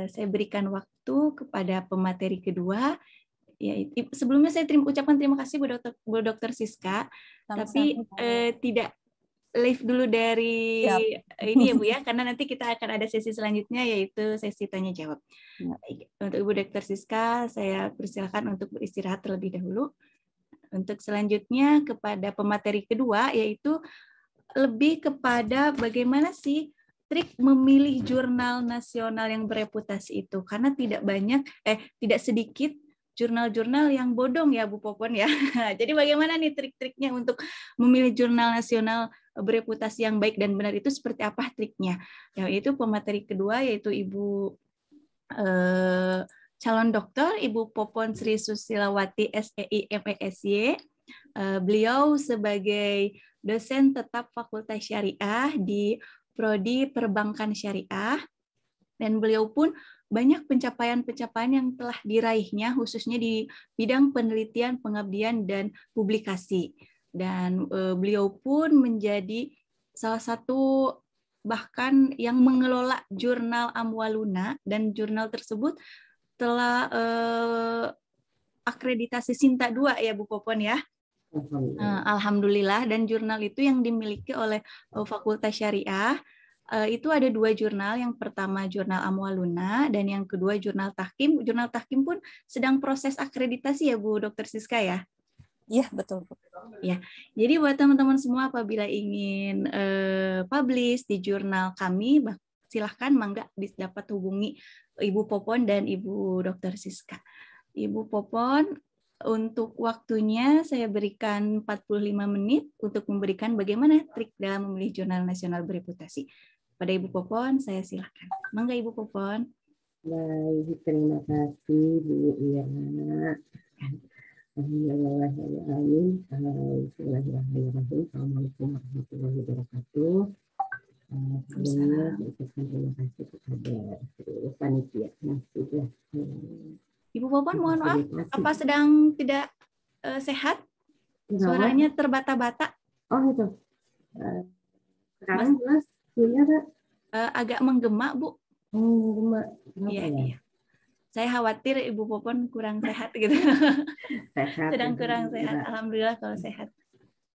Saya berikan waktu kepada pemateri kedua. Ya, sebelumnya saya ucapkan terima kasih Bu Dokter Siska, tapi tidak live dulu dari ini ya Bu ya, karena nanti kita akan ada sesi selanjutnya yaitu sesi tanya jawab. Untuk Ibu Dokter Siska, saya persilakan untuk beristirahat terlebih dahulu. Untuk selanjutnya kepada pemateri kedua yaitu lebih kepada bagaimana sih trik memilih jurnal nasional yang bereputasi itu, karena tidak sedikit jurnal-jurnal yang bodong ya Bu Popon ya. Jadi bagaimana nih trik-triknya untuk memilih jurnal nasional bereputasi yang baik dan benar itu seperti apa triknya? Yaitu pemateri kedua yaitu Ibu calon dokter Ibu Popon Sri Susilawati SEI MESY. Beliau sebagai dosen tetap Fakultas Syariah di Prodi Perbankan Syariah, dan beliau pun banyak pencapaian-pencapaian yang telah diraihnya khususnya di bidang penelitian, pengabdian, dan publikasi. Dan beliau pun menjadi salah satu bahkan yang mengelola jurnal Amwaluna, dan jurnal tersebut telah akreditasi Sinta 2 ya Bu Popon ya. Alhamdulillah, dan jurnal itu yang dimiliki oleh Fakultas Syariah. Itu ada 2 jurnal, yang pertama jurnal Amwaluna dan yang kedua jurnal Tahkim. Jurnal Tahkim pun sedang proses akreditasi ya Bu Dokter Siska ya? Iya, betul. Ya, jadi buat teman-teman semua apabila ingin publish di jurnal kami, silahkan mangga dapat hubungi Ibu Popon dan Ibu Dokter Siska. Ibu Popon, untuk waktunya saya berikan 45 menit untuk memberikan bagaimana trik dalam memilih jurnal nasional bereputasi. Pada Ibu Popon, saya silakan. Mangga Ibu Popon. Baik, terima kasih Bu Ira. Bismillahirrahmanirrahim. Assalamualaikum warahmatullahi wabarakatuh. Sebelumnya saya ucapkan terima kasih kepada seluruh panitia yang sudah. Ibu Popon, mohon maaf, apa sedang tidak sehat? Suaranya terbata-bata. Oh itu. Sekarang jelas punya Kak? Agak menggema Bu. Menggema. Iya. Saya khawatir Ibu Popon kurang sehat gitu. Sehat. Sedang kurang sehat. Alhamdulillah kalau sehat.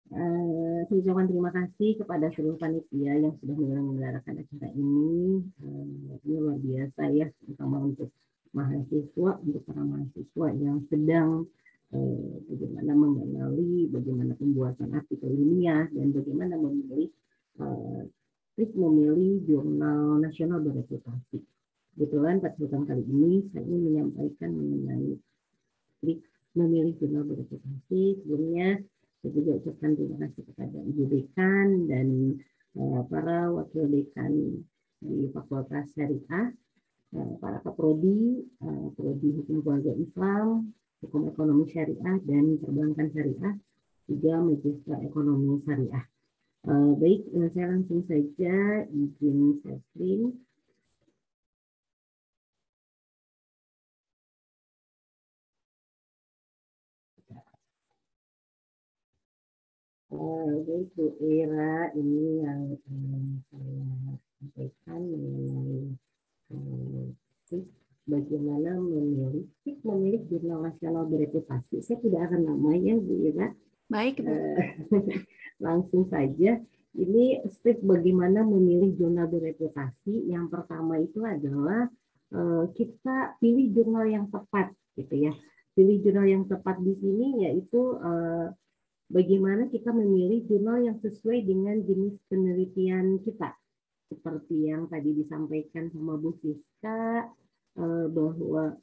Saya ucapkan terima kasih kepada seluruh panitia yang sudah menyelenggarakan acara ini. Ini luar biasa ya, terutama untuk mahasiswa, untuk para mahasiswa yang sedang bagaimana mengenali bagaimana pembuatan artikel ilmiah dan bagaimana memilih trik memilih jurnal nasional bereputasi. Kebetulan pada kesempatan kali ini saya ingin menyampaikan mengenai trik memilih jurnal bereputasi. Sebelumnya saya juga ucapkan terima kasih kepada Ibu Dekan dan para wakil dekan di Fakultas Syariah, para Kaprodi, Prodi Hukum Keluarga Islam, Hukum Ekonomi Syariah, dan Perbankan Syariah, juga Magister Ekonomi Syariah. Baik, saya langsung saja izin sharing. Baik Bu Ira, ini yang saya sampaikan mengenai bagaimana memilih jurnal nasional bereputasi. Saya tidak akan namanya Bu Ira. Baik Bu. Langsung saja. Ini step bagaimana memilih jurnal bereputasi. Yang pertama itu adalah kita pilih jurnal yang tepat, gitu ya. Pilih jurnal yang tepat di sini yaitu bagaimana kita memilih jurnal yang sesuai dengan jenis penelitian kita. Seperti yang tadi disampaikan sama Bu Siska, bahwa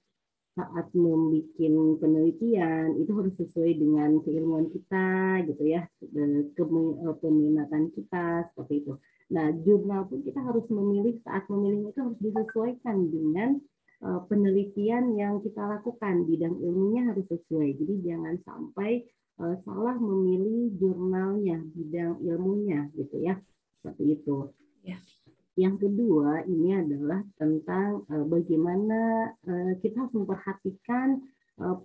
saat membuat penelitian itu harus sesuai dengan keilmuan kita, gitu ya, dan peminatan kita, seperti itu. Nah, jurnal pun kita harus memilih, saat memilih itu harus disesuaikan dengan penelitian yang kita lakukan, bidang ilmunya harus sesuai. Jadi jangan sampai salah memilih jurnalnya, bidang ilmunya, gitu ya, seperti itu. Ya. Yang kedua ini adalah tentang bagaimana kita harus memperhatikan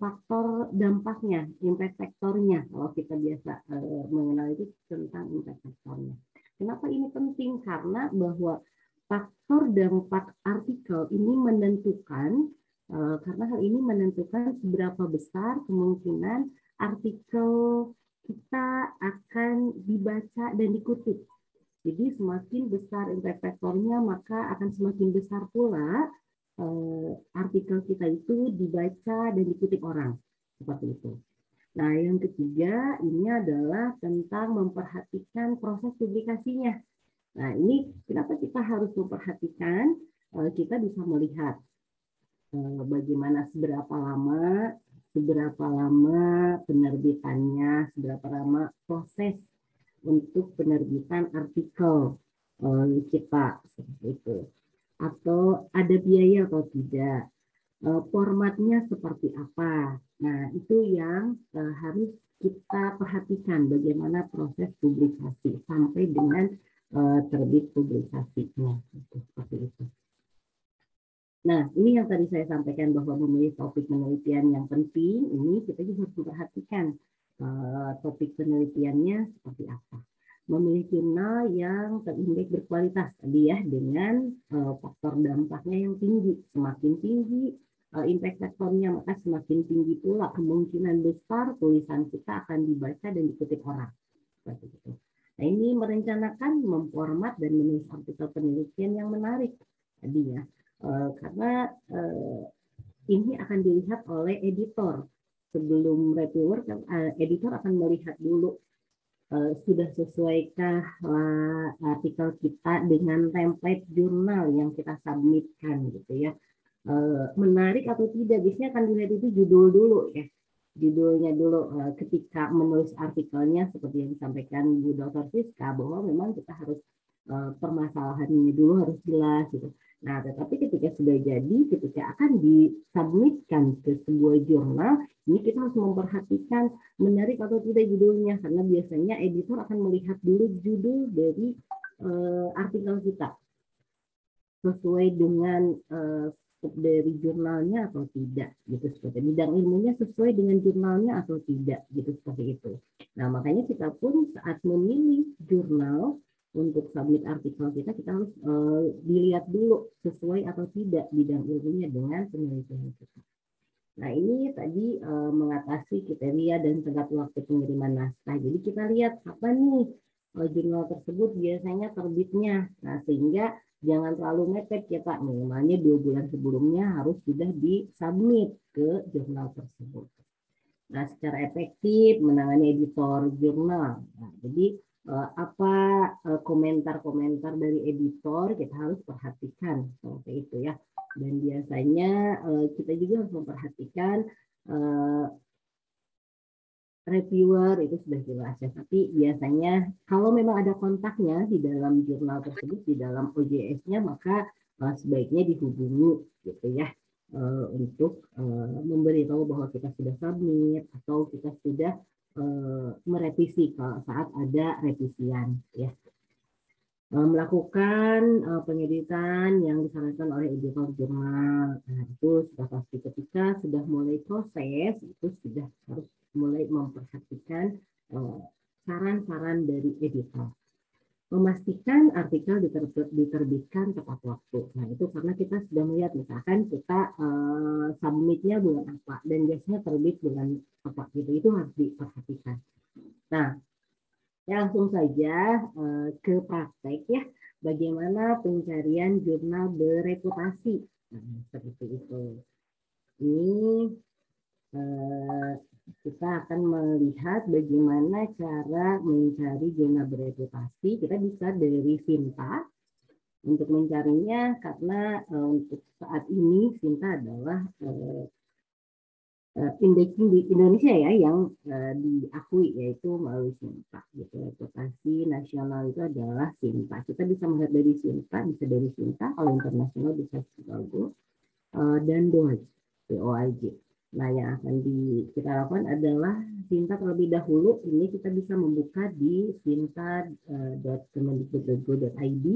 faktor dampaknya, impact factornya. Kalau kita biasa mengenal itu tentang impact factornya. Kenapa ini penting? Karena bahwa faktor dampak artikel ini menentukan, karena hal ini menentukan seberapa besar kemungkinan artikel kita akan dibaca dan dikutip. Jadi semakin besar impact faktornya, maka akan semakin besar pula artikel kita itu dibaca dan dikutip orang. Seperti itu. Nah, yang ketiga ini adalah tentang memperhatikan proses publikasinya. Nah, ini kenapa kita harus memperhatikan? Kita bisa melihat bagaimana seberapa lama penerbitannya, seberapa lama proses untuk penerbitan artikel kita seperti itu. Atau ada biaya atau tidak, formatnya seperti apa. Nah, itu yang harus kita perhatikan, bagaimana proses publikasi sampai dengan terbit publikasinya. Seperti itu. Nah, ini yang tadi saya sampaikan bahwa memilih topik penelitian yang penting, ini kita juga harus memperhatikan topik penelitiannya seperti apa. Memilih jurnal yang terindeks berkualitas tadi ya, dengan faktor dampaknya yang tinggi. Semakin tinggi impact faktornya, maka semakin tinggi pula kemungkinan besar tulisan kita akan dibaca dan dikutip orang. Seperti itu. Nah, ini merencanakan, memformat dan menulis artikel penelitian yang menarik tadi ya. Karena ini akan dilihat oleh editor. Sebelum reviewer, editor akan melihat dulu sudah sesuaikah artikel kita dengan template jurnal yang kita submitkan gitu ya. Menarik atau tidak, biasanya akan dilihat itu judul dulu ya. Judulnya dulu ketika menulis artikelnya, seperti yang disampaikan Bu Dr. Siska, bahwa memang kita harus permasalahannya dulu harus jelas gitu. Nah, tetapi ketika sudah jadi, ketika akan disubmitkan ke sebuah jurnal, ini kita harus memperhatikan menarik atau tidak judulnya, karena biasanya editor akan melihat dulu judul dari artikel kita sesuai dengan dari jurnalnya atau tidak, gitu, seperti bidang ilmunya sesuai dengan jurnalnya atau tidak, gitu, seperti itu. Nah, makanya kita pun saat memilih jurnal untuk submit artikel kita harus dilihat dulu sesuai atau tidak bidang ilmunya dengan penelitian kita. Nah, ini tadi mengatasi kriteria dan tenggat waktu pengiriman naskah. Jadi kita lihat apa nih jurnal tersebut biasanya terbitnya. Nah, sehingga jangan terlalu mepet ya Pak, minimalnya 2 bulan sebelumnya harus sudah disubmit ke jurnal tersebut. Nah, secara efektif menangani editor jurnal. Nah, jadi apa komentar-komentar dari editor kita harus perhatikan seperti itu ya. Dan biasanya kita juga harus memperhatikan reviewer, itu sudah jelas ya. Tapi biasanya kalau memang ada kontaknya di dalam jurnal tersebut, di dalam OJS-nya, maka sebaiknya dihubungi gitu ya, untuk memberitahu bahwa kita sudah submit atau kita sudah merevisi saat ada revisian ya. Melakukan pengeditan yang disarankan oleh editor jurnal. Nah, itu sudah pasti ketika sudah mulai proses, itu sudah harus mulai memperhatikan saran-saran dari editor. Memastikan artikel diterbitkan tepat waktu. Nah, itu karena kita sudah melihat, misalkan kita submitnya bulan apa, dan biasanya terbit bulan apa, gitu. Itu harus diperhatikan. Nah, ya, langsung saja ke praktek ya, bagaimana pencarian jurnal bereputasi. Nah, seperti itu. Ini kita akan melihat bagaimana cara mencari jurnal bereputasi. Kita bisa dari Sinta untuk mencarinya, karena untuk saat ini Sinta adalah indexing di Indonesia ya yang diakui, yaitu melalui Sinta gitu. Reputasi nasional itu adalah Sinta. Kita bisa melihat dari Sinta, bisa dari Sinta, kalau internasional bisa Chicago dan DOIJ. Nah, yang akan kita lakukan adalah Sinta terlebih dahulu. Ini kita bisa membuka di sinta.kemendikbud.go.id.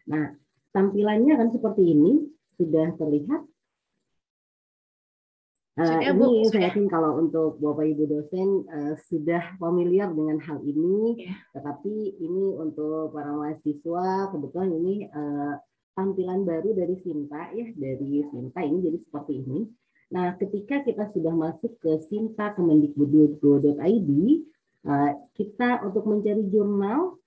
Nah, tampilannya akan seperti ini, sudah terlihat. Ini saya yakin kalau untuk Bapak Ibu dosen sudah familiar dengan hal ini, tetapi ini untuk para mahasiswa kebetulan ini tampilan baru dari Sinta ya, dari Sinta ini jadi seperti ini. Nah, ketika kita sudah masuk ke sinta.kemendikbud.go.id, kita untuk mencari jurnal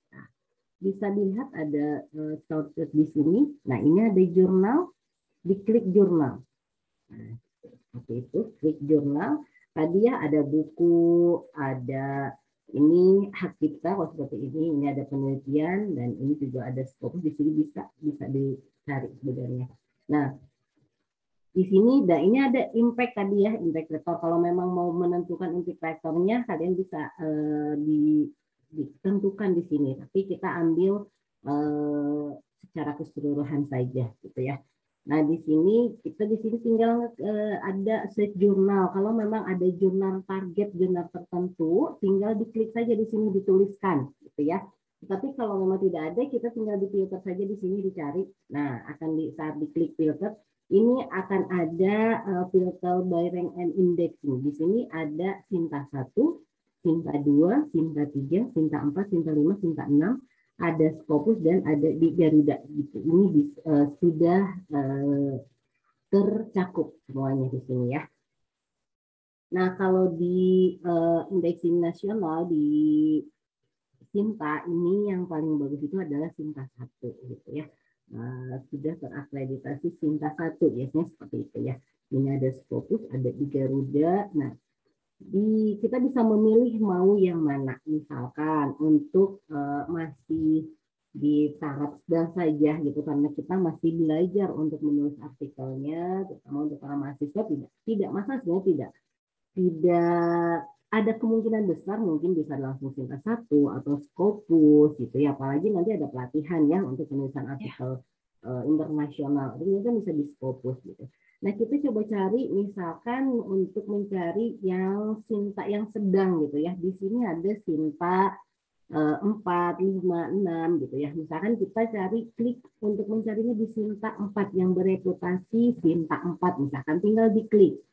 bisa dilihat ada shortcut di sini. Nah, ini ada jurnal, diklik jurnal. Nah, seperti itu, klik jurnal. Tadi ya ada buku, ada ini hak cipta kalau seperti ini ada penelitian dan ini juga ada Scopus di sini bisa dicari sebenarnya. Nah, di sini ini ada impact tadi ya, impact factor. Kalau memang mau menentukan impact factornya kalian bisa ditentukan di sini, tapi kita ambil secara keseluruhan saja gitu ya. Nah, di sini tinggal ada search jurnal. Kalau memang ada jurnal target, jurnal tertentu, tinggal diklik saja di sini dituliskan, gitu ya. Tapi kalau memang tidak ada, kita tinggal di filter saja di sini dicari. Nah, saat diklik filter, ini akan ada filter by rank and index. Di sini ada Sinta 1, Sinta 2, Sinta 3, Sinta 4, Sinta 5, Sinta 6. Ada Scopus dan ada di Garuda gitu. Ini sudah tercakup semuanya di sini ya. Nah, kalau di indexing nasional di Sinta ini yang paling bagus itu adalah Sinta 1 gitu ya. Sudah terakreditasi Sinta 1 biasanya seperti itu ya. Ini ada Scopus, ada di Garuda. Nah, kita bisa memilih mau yang mana. Misalkan untuk masih di taraf sedang saja gitu, karena kita masih belajar untuk menulis artikelnya, terutama untuk para mahasiswa tidak masalah sebenarnya, tidak ada kemungkinan besar mungkin bisa langsung Sinta 1 atau Scopus gitu ya, apalagi nanti ada pelatihan ya untuk penulisan artikel internasional, itu kan bisa di Scopus gitu. Nah, kita coba cari misalkan untuk mencari yang Sinta yang sedang gitu ya. Di sini ada Sinta 4, 5, 6 gitu ya. Misalkan kita klik untuk mencarinya di Sinta 4 yang bereputasi Sinta 4 misalkan, tinggal diklik.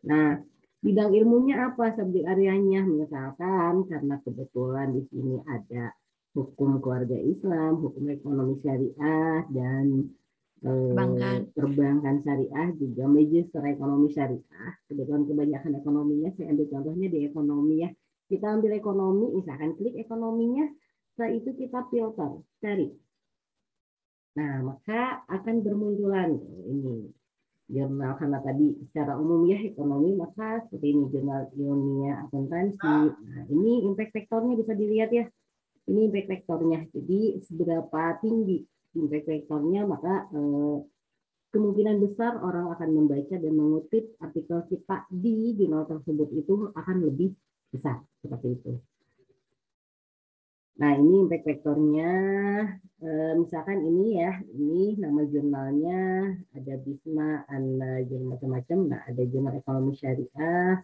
Nah, bidang ilmunya apa, subjek areanya misalkan karena kebetulan di sini ada hukum keluarga Islam, hukum ekonomi syariah, dan perbankan syariah, juga magister ekonomi syariah. Kebetulan kebanyakan ekonominya, saya ambil contohnya di ekonomi ya. Kita ambil ekonomi, misalkan klik ekonominya, setelah itu kita filter, cari. Nah, maka akan bermunculan ini jurnal, karena tadi secara umum ya ekonomi, maka seperti ini jurnal ilmiah akuntansi. Nah, ini impact factornya bisa dilihat ya. Ini impact factornya. Jadi seberapa tinggi impact factornya, maka kemungkinan besar orang akan membaca dan mengutip artikel kita di jurnal tersebut itu akan lebih besar seperti itu. Nah, ini impact factornya, misalkan ini ya, ini nama jurnalnya ada Bisma, ada jurnal macam-macam. Nah, ada jurnal ekonomi syariah.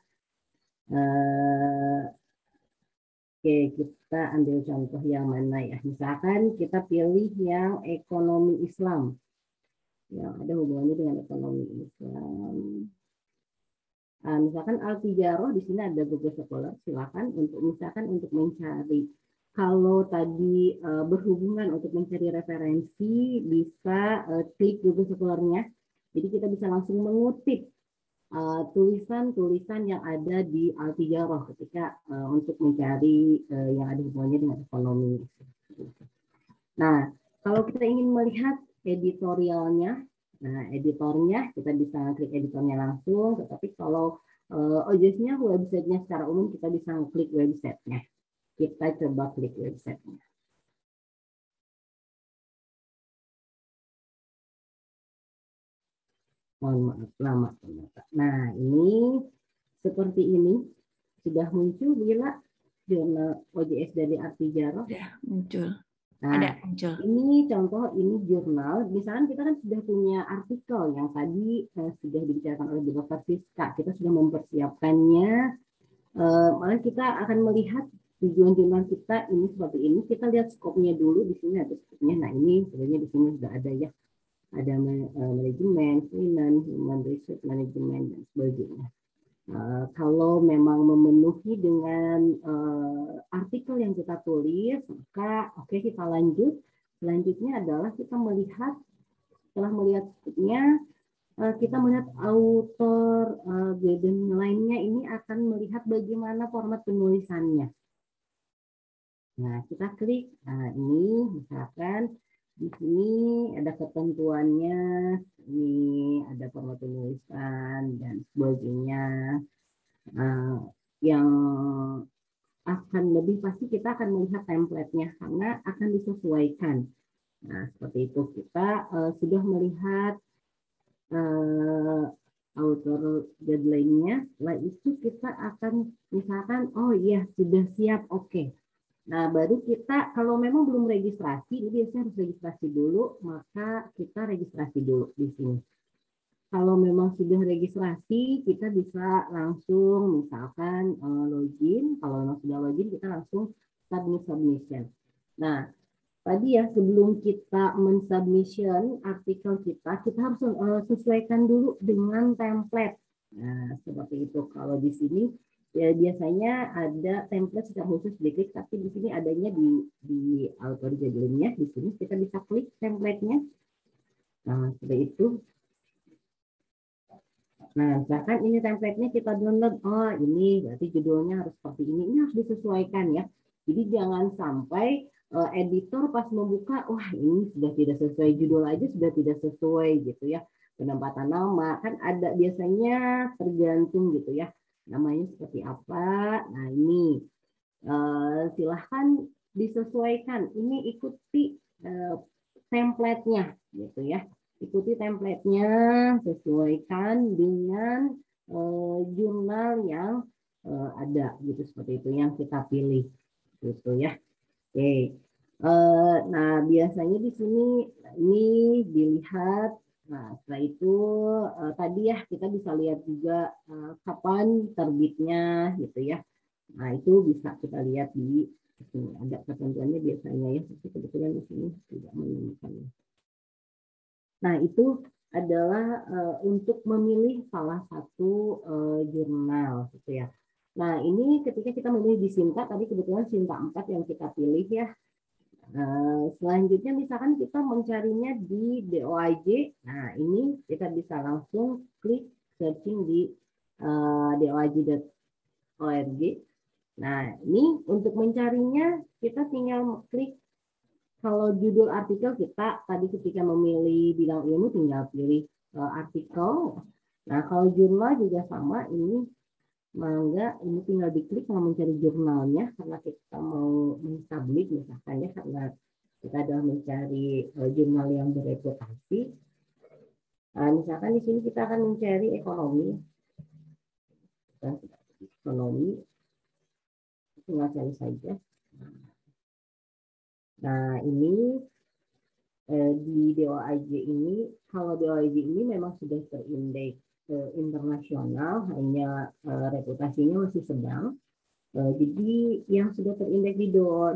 Oke, kita ambil contoh yang mana ya. Misalkan kita pilih yang ekonomi Islam, yang ada hubungannya dengan ekonomi Islam. Misalkan Al-Tijaroh, di sini ada Google Scholar, silakan untuk mencari. Kalau tadi berhubungan untuk mencari referensi, bisa klik Google Scholar-nya. Jadi kita bisa langsung mengutip tulisan-tulisan yang ada di Al-Tijaroh ketika untuk mencari yang ada hubungannya dengan ekonomi. Nah, kalau kita ingin melihat editorialnya, nah, editornya kita bisa klik editornya langsung, tetapi kalau OJS-nya, websitenya secara umum kita bisa klik websitenya. Kita coba klik websitenya. Mohon maaf, lama ternyata. Nah, ini seperti ini sudah muncul bila jurnal OJS dari Al-Tijaroh. Sudah muncul. Nah, ada muncul. Ini contoh, ini jurnal. Misalkan kita kan sudah punya artikel yang tadi sudah dibicarakan oleh Dr. Siska. Kita sudah mempersiapkannya. Malah kita akan melihat tujuan jurnal kita ini seperti ini. Kita lihat skopnya dulu. Di sini ada skopnya. Nah, ini sebenarnya di sini sudah ada ya. Ada manajemen, finance, human research management, dan sebagainya. Kalau memang memenuhi dengan artikel yang kita tulis, maka oke, kita lanjut. Selanjutnya adalah kita melihat setelah melihat scoop-nya, kita melihat author guidance lainnya ini akan melihat bagaimana format penulisannya. Nah, kita klik. Nah, ini misalkan di sini ada ketentuannya, ini ada format penulisan dan sebagainya. Yang akan lebih pasti kita akan melihat template-nya karena akan disesuaikan. Nah, seperti itu kita sudah melihat author guideline-nya. Setelah itu kita akan misalkan, oh iya sudah siap, oke. Nah, baru kita kalau memang belum registrasi, ini biasanya harus registrasi dulu, maka kita registrasi dulu di sini. Kalau memang sudah registrasi, kita bisa langsung misalkan login. Kalau memang sudah login, kita langsung submit submission. Nah, tadi ya sebelum kita mensubmission artikel kita harus sesuaikan dulu dengan template. Nah, seperti itu. Kalau di sini ya biasanya ada template secara khusus diklik, tapi di sini adanya di author guideline-nya. Di sini kita bisa klik template-nya. Nah, seperti itu. Nah, misalkan ini template-nya kita download. Oh, ini berarti judulnya harus seperti ini. Ini harus disesuaikan ya. Jadi jangan sampai editor pas membuka, wah ini sudah tidak sesuai, judul aja sudah tidak sesuai gitu ya. Penempatan nama kan ada biasanya tergantung gitu ya. Namanya seperti apa. Nah, ini silahkan disesuaikan. Ini ikuti template-nya gitu ya. Ikuti template-nya, sesuaikan dengan jurnal yang ada gitu, seperti itu yang kita pilih gitu ya. Oke. Nah, biasanya di sini ini dilihat. Nah, setelah itu tadi ya kita bisa lihat juga kapan terbitnya gitu ya. Nah, itu bisa kita lihat di sini. Ada ketentuannya biasanya ya, tapi kebetulan di sini tidak menemukannya. Nah, itu adalah untuk memilih salah satu jurnal gitu ya. Nah, ini ketika kita memilih di Sinta, tadi kebetulan Sinta 4 yang kita pilih ya. Selanjutnya misalkan kita mencarinya di DOAJ. Nah, ini kita bisa langsung klik searching di doaj.org. Nah, ini untuk mencarinya kita tinggal klik. Kalau judul artikel kita tadi ketika memilih bidang ilmu tinggal pilih artikel. Nah, kalau jurnal juga sama, ini mangga ini tinggal diklik mau mencari jurnalnya karena kita mau mensubmit misalkan ya, karena kita adalah mencari jurnal yang bereputasi. Misalkan di sini kita akan mencari ekonomi. Ekonomi tinggal cari saja. Nah, ini di DOAJ ini, kalau DOAJ ini memang sudah terindeks internasional, hanya reputasinya masih sedang. Jadi yang sudah terindeks di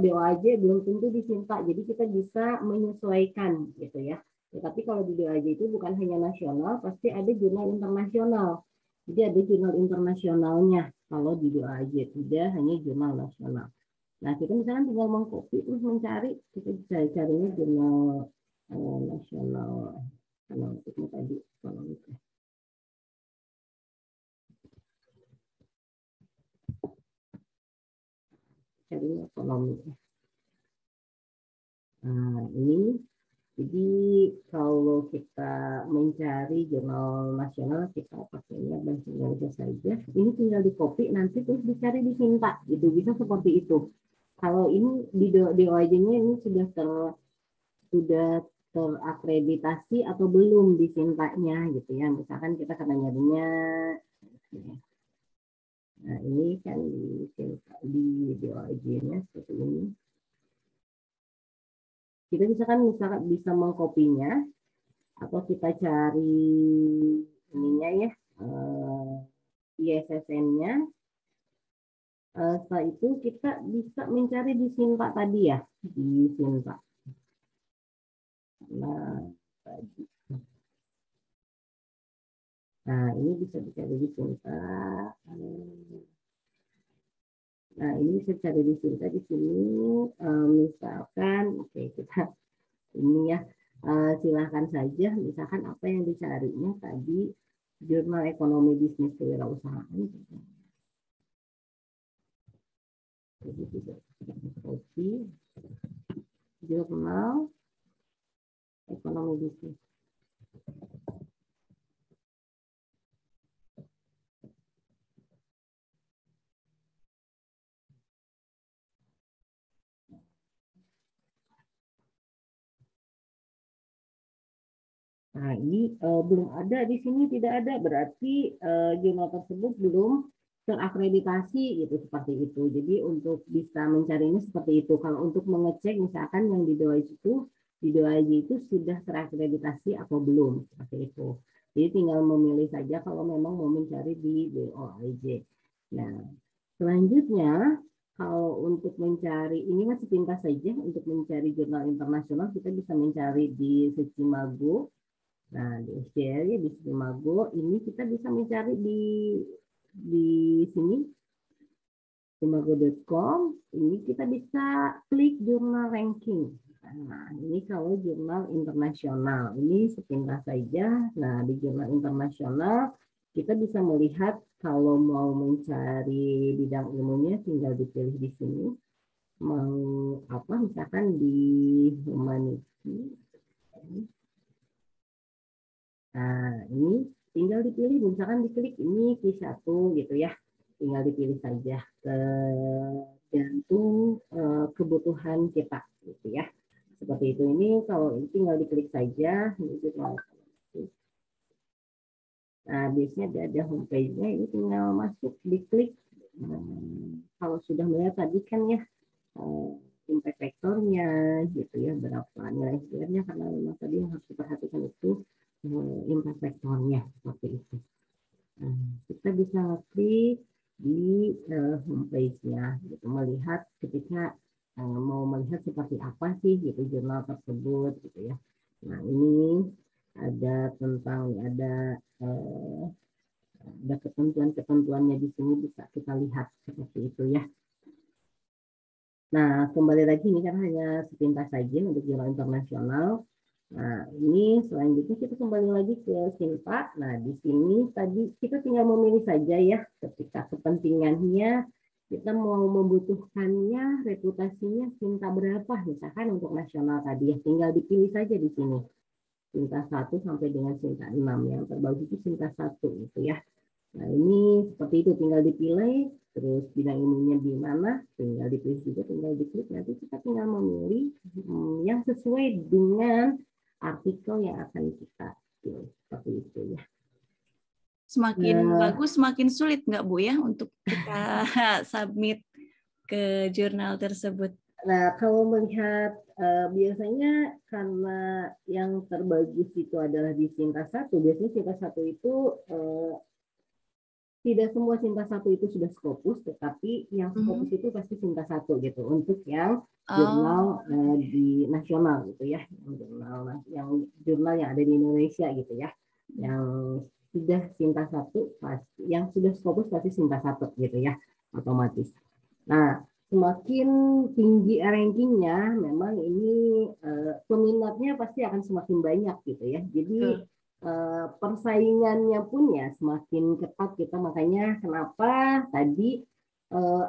DOAJ belum tentu di Sinta, jadi kita bisa menyesuaikan gitu ya. Tetapi kalau di DOAJ itu bukan hanya nasional, pasti ada jurnal internasional. Jadi ada jurnal internasionalnya kalau di DOAJ, tidak hanya jurnal nasional. Nah, kita misalkan tinggal mengcopy terus mencari, kita bisa carinya jurnal nasional analitiknya tadi ekonomik. Carinya ekonomi. Nah, ini jadi kalau kita mencari jurnal nasional kita pakainya bahasa Indonesia saja. Ini tinggal di copy nanti terus dicari di Sinta, gitu bisa seperti itu. Kalau ini di DOAJ-nya ini sudah terakreditasi atau belum di Sinta-nya gitu ya. Misalkan kita akan nyarinya. Nah, ini kan di DOAJ-nya seperti ini. Kita misalkan bisa mengkopinya atau kita cari ininya ya, ISSN-nya. Setelah itu kita bisa mencari di Sinta tadi ya, di Sinta. Nah, ini bisa dicari di Sinta. Nah, ini bisa cari di Sinta di sini. Misalkan, oke kita ini ya. Silahkan saja, misalkan apa yang dicarinya tadi, jurnal ekonomi bisnis kewirausahaan. Jadi tidak seperti jurnal ekonomi bisnis. Nah, ini belum ada di sini, tidak ada, berarti jurnal tersebut belum terakreditasi gitu, seperti itu. Jadi untuk bisa mencarinya seperti itu. Kalau untuk mengecek misalkan yang di DOAJ itu sudah terakreditasi atau belum, seperti itu. Jadi tinggal memilih saja kalau memang mau mencari di DOAJ. Nah, selanjutnya kalau untuk mencari, ini masih sepintas saja, untuk mencari jurnal internasional kita bisa mencari di Secimago. Nah, di SCL di Simago ini kita bisa mencari di sini simago.com. Ini kita bisa klik jurnal ranking. Nah, ini kalau jurnal internasional. Ini sepintas saja. Nah, di jurnal internasional kita bisa melihat kalau mau mencari bidang ilmunya tinggal dipilih di sini. Mau apa misalkan di humanity. Nah, ini tinggal dipilih, misalkan diklik ini Q1 gitu ya. Tinggal dipilih saja tergantung kebutuhan kita gitu ya. Seperti itu. Ini kalau ini tinggal diklik saja. Nah, biasanya ada homepage-nya, ini tinggal masuk, diklik. Kalau sudah melihat tadi kan ya impact factor-nya gitu ya, berapa nilai sebenarnya, karena memang tadi yang harus diperhatikan itu impact factor-nya seperti itu. Nah, kita bisa klik di homepage-nya gitu, melihat ketika mau melihat seperti apa sih gitu jurnal tersebut gitu ya. Nah, ini ada tentang ada ketentuan-ketentuannya di sini, bisa kita lihat seperti itu ya. Nah, kembali lagi ini kan hanya sepintas saja untuk jurnal internasional. Nah, ini selanjutnya kita kembali lagi ke Sinta. Nah, di sini tadi kita tinggal memilih saja ya, ketika kepentingannya kita mau membutuhkannya, reputasinya Sinta berapa, misalkan untuk nasional tadi ya, tinggal dipilih saja di sini. Sinta 1 sampai dengan Sinta 6, yang terbagus itu Sinta 1 gitu ya. Nah, ini seperti itu, tinggal dipilih, terus bidang ilmunya di mana, tinggal dipilih juga, tinggal diklik, nanti kita tinggal memilih yang sesuai dengan artikel yang akan kita pilih, seperti itu ya. Semakin bagus, semakin sulit nggak Bu ya untuk kita submit ke jurnal tersebut? Nah, kalau melihat biasanya karena yang terbagus itu adalah di Sinta 1, biasanya Sinta 1 itu tidak semua Sinta 1 itu sudah Scopus, tetapi yang Scopus itu pasti Sinta 1 gitu, untuk yang jurnal di nasional gitu ya, jurnal yang ada di Indonesia gitu ya, yang sudah Sinta 1 pasti, yang sudah Scopus pasti Sinta 1 gitu ya, otomatis. Nah, semakin tinggi rankingnya, memang ini peminatnya pasti akan semakin banyak gitu ya. Jadi persaingannya pun ya semakin ketat kita, makanya kenapa tadi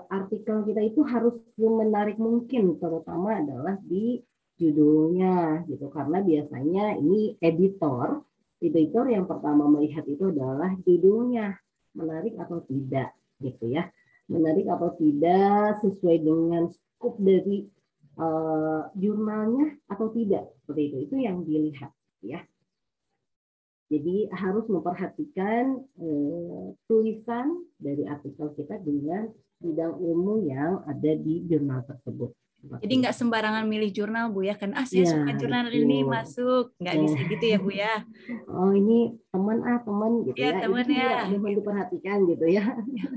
artikel kita itu harus menarik mungkin, terutama adalah di judulnya gitu, karena biasanya ini editor yang pertama melihat itu adalah judulnya menarik atau tidak gitu ya, menarik atau tidak, sesuai dengan skop dari jurnalnya atau tidak, seperti itu yang dilihat ya. Jadi harus memperhatikan tulisan dari artikel kita dengan bidang ilmu yang ada di jurnal tersebut. Jadi nggak sembarangan milih jurnal Bu ya, kan saya suka jurnal ini masuk, nggak bisa gitu ya Bu ya. Oh, ini teman gitu ya, teman itu ya. juga mohon diperhatikan gitu ya.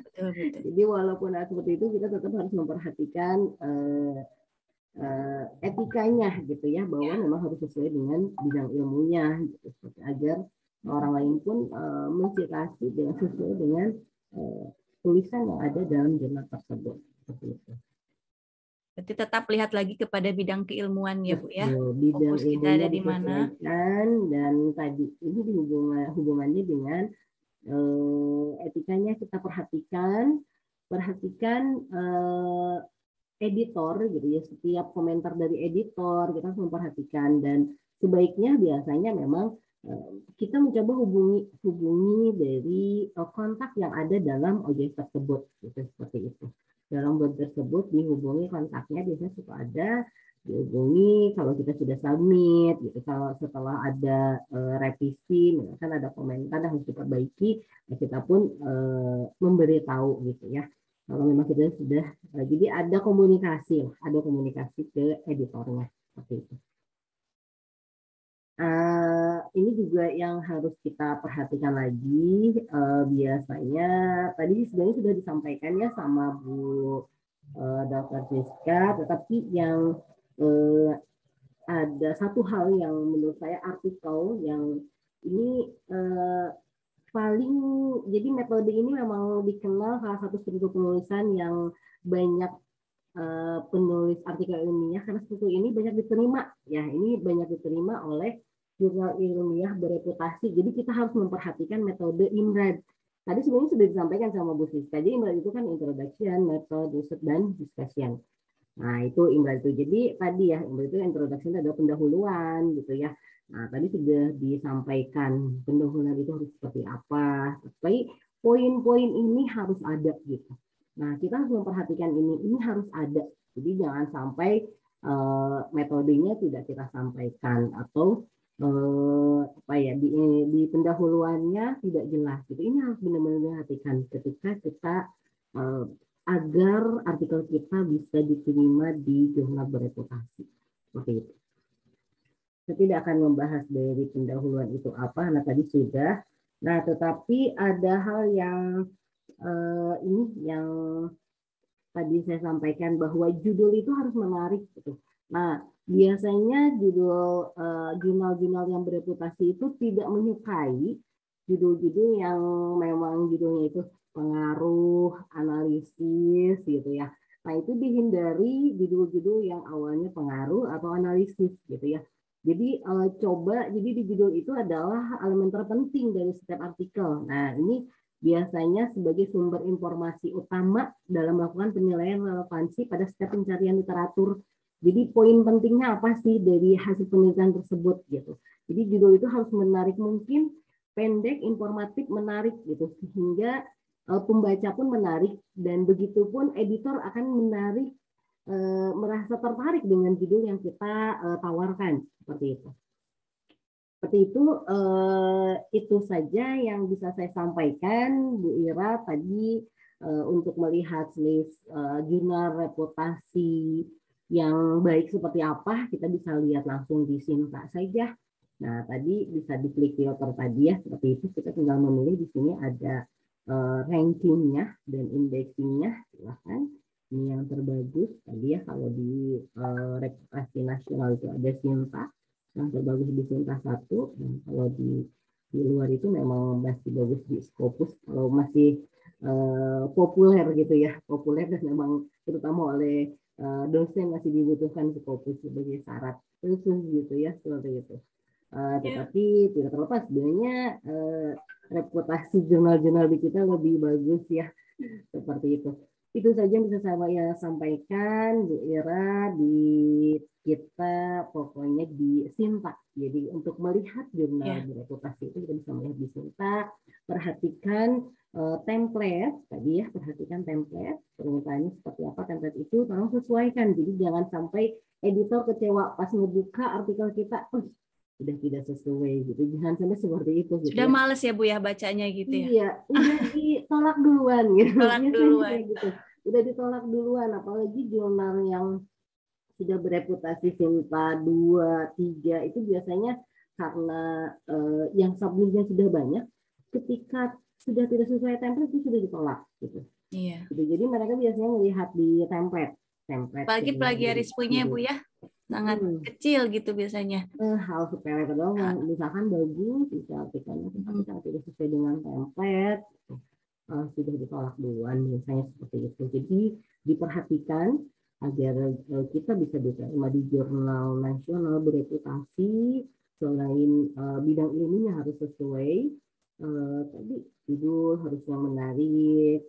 Betul. Jadi walaupun seperti itu, kita tetap harus memperhatikan etikanya gitu ya, bahwa memang harus sesuai dengan bidang ilmunya gitu, agar orang lain pun mencitasi dengan sesuai dengan tulisan yang ada dalam jurnal tersebut, seperti itu. Berarti tetap lihat lagi kepada bidang keilmuan ya Bu ya. Betul, bidang Fokus kita ada ilmunya di mana. disesuaikan, dan tadi ini hubungannya dengan etikanya kita perhatikan editor gitu ya, setiap komentar dari editor kita harus memperhatikan, dan sebaiknya biasanya memang kita mencoba hubungi dari kontak yang ada dalam OJS tersebut gitu, seperti itu. Dalam web tersebut dihubungi kontaknya, biasanya suka ada dihubungi kalau kita sudah submit gitu, kalau setelah ada revisi misalkan ada komentar yang harus diperbaiki, kita pun memberitahu gitu ya kalau memang kita sudah jadi ada komunikasi ke editornya seperti itu. Ini juga yang harus kita perhatikan lagi, biasanya tadi sebenarnya sudah disampaikan ya sama Bu Dr. Siska, tetapi yang ada satu hal yang menurut saya artikel yang ini paling, jadi metode ini memang dikenal salah satu struktur penulisan yang banyak penulis artikel ilmiah, karena struktur ini banyak diterima ya, ini banyak diterima oleh jurnal ilmiah bereputasi. Jadi kita harus memperhatikan metode IMRAD. Tadi sebenarnya sudah disampaikan sama Bu Siska. Jadi IMRAD itu kan introduction, method, research, dan discussion. Nah itu IMRAD itu. Jadi tadi ya IMRAD itu introduction adalah pendahuluan gitu ya. Nah tadi sudah disampaikan pendahuluan itu harus seperti apa. Tapi poin-poin ini harus ada gitu. Nah kita harus memperhatikan ini harus ada. Jadi jangan sampai metodenya tidak kita sampaikan, atau apa ya di pendahuluannya tidak jelas. Gitu. Ini harus benar-benar diperhatikan ketika kita agar artikel kita bisa diterima di jurnal bereputasi. Seperti itu. Saya tidak akan membahas dari pendahuluan itu apa, nah tadi sudah. Nah, tetapi ada hal yang ini yang tadi saya sampaikan bahwa judul itu harus menarik gitu. Nah, biasanya jurnal-jurnal yang bereputasi itu tidak menyukai judul-judul yang memang judulnya itu pengaruh, analisis gitu ya. Nah, itu dihindari judul-judul yang awalnya pengaruh atau analisis gitu ya. Jadi jadi di judul itu adalah elemen terpenting dari setiap artikel. Nah, ini biasanya sebagai sumber informasi utama dalam melakukan penilaian relevansi pada setiap pencarian literatur. Jadi poin pentingnya apa sih dari hasil penelitian tersebut gitu. Jadi judul itu harus menarik mungkin, pendek, informatif, menarik gitu, sehingga pembaca pun menarik, dan begitu pun editor akan menarik, merasa tertarik dengan judul yang kita tawarkan seperti itu. Seperti itu saja yang bisa saya sampaikan, Bu Ira, tadi untuk melihat list jurnal reputasi yang baik seperti apa, kita bisa lihat langsung di Sinta saja. Nah, tadi bisa diklik filter tadi ya, seperti itu. Kita tinggal memilih, di sini ada rankingnya dan indexingnya, silahkan. Ini yang terbagus tadi ya, kalau di reputasi nasional itu ada Sinta. Yang terbagus di Sinta 1, dan kalau di luar itu memang masih bagus di Scopus, kalau masih populer gitu ya, populer dan memang terutama oleh dosen masih dibutuhkan Scopus sebagai syarat khusus gitu ya, seperti itu. Tetapi tidak terlepas sebenarnya reputasi jurnal-jurnal di kita lebih bagus ya, seperti itu. Itu saja yang bisa saya sampaikan, Bu Ira, di kita pokoknya di Sinta. Jadi untuk melihat jurnal bereputasi itu kita bisa melihat di Sinta, perhatikan template tadi ya, perhatikan template, permintaannya seperti apa template itu, tolong sesuaikan. Jadi jangan sampai editor kecewa pas membuka artikel kita, sudah tidak sesuai gitu, jangan sampai seperti itu gitu. Sudah males ya Bu ya bacanya gitu ya. Iya, udah ditolak duluan gitu. Tolak duluan. Kayak gitu. Udah ditolak duluan, apalagi jurnal yang sudah bereputasi Sinta 2, 3 itu biasanya karena yang submitnya sudah banyak, ketika sudah tidak sesuai template itu sudah ditolak gitu. Iya. Jadi mereka biasanya melihat di template. Apalagi plagiarismenya Bu ya, sangat kecil gitu biasanya. Hal sepele doang, misalkan bagus, bisa artikelnya tapi tidak sesuai dengan template, sudah ditolak duluan, misalnya seperti itu. Jadi diperhatikan agar kita bisa diterima di jurnal nasional bereputasi. Selain bidang ilmunya harus sesuai, tadi judul harus yang menarik,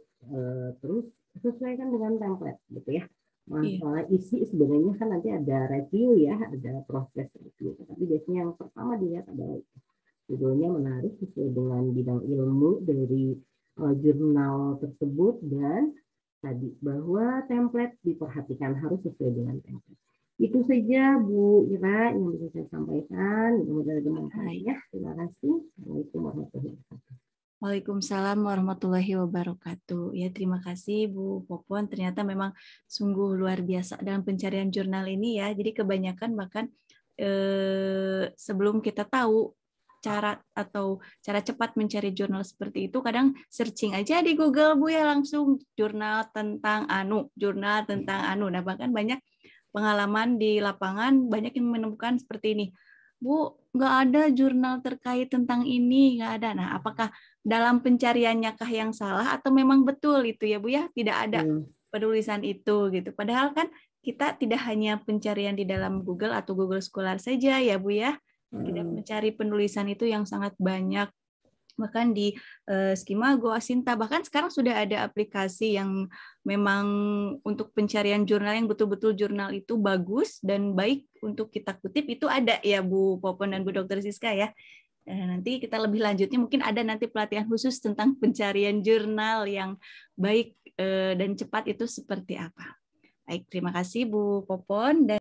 terus sesuaikan dengan template gitu ya. Masalah isi sebenarnya kan nanti ada review ya, ada proses review. Tapi biasanya yang pertama dilihat adalah judulnya menarik sesuai dengan bidang ilmu dari jurnal tersebut, dan tadi bahwa template diperhatikan harus sesuai dengan template. Itu saja Bu Ira yang bisa saya sampaikan. Mudah-mudahan bermanfaat ya. Terima kasih. Assalamualaikum warahmatullahi wabarakatuh. Waalaikumsalam warahmatullahi wabarakatuh. Ya, terima kasih Bu Popon. Ternyata memang sungguh luar biasa dalam pencarian jurnal ini ya. Jadi kebanyakan bahkan sebelum kita tahu cara cepat mencari jurnal seperti itu, kadang searching aja di Google Bu ya, langsung jurnal tentang jurnal tentang anu. Nah, bahkan banyak pengalaman di lapangan banyak yang menemukan seperti ini. Bu, nggak ada jurnal terkait tentang ini, nggak ada. Nah, apakah dalam pencariannya kah yang salah atau memang betul itu ya Bu ya, tidak ada penulisan itu gitu. Padahal kan kita tidak hanya pencarian di dalam Google atau Google Scholar saja ya Bu ya. Kita mencari penulisan itu yang sangat banyak. Bahkan di Skimago, Asinta, bahkan sekarang sudah ada aplikasi yang memang untuk pencarian jurnal yang betul-betul jurnal itu bagus dan baik untuk kita kutip, itu ada ya Bu Popon dan Bu Dr. Siska ya. Nanti kita lebih lanjutnya mungkin ada nanti pelatihan khusus tentang pencarian jurnal yang baik dan cepat itu seperti apa. Baik, terima kasih Bu Popon. Dan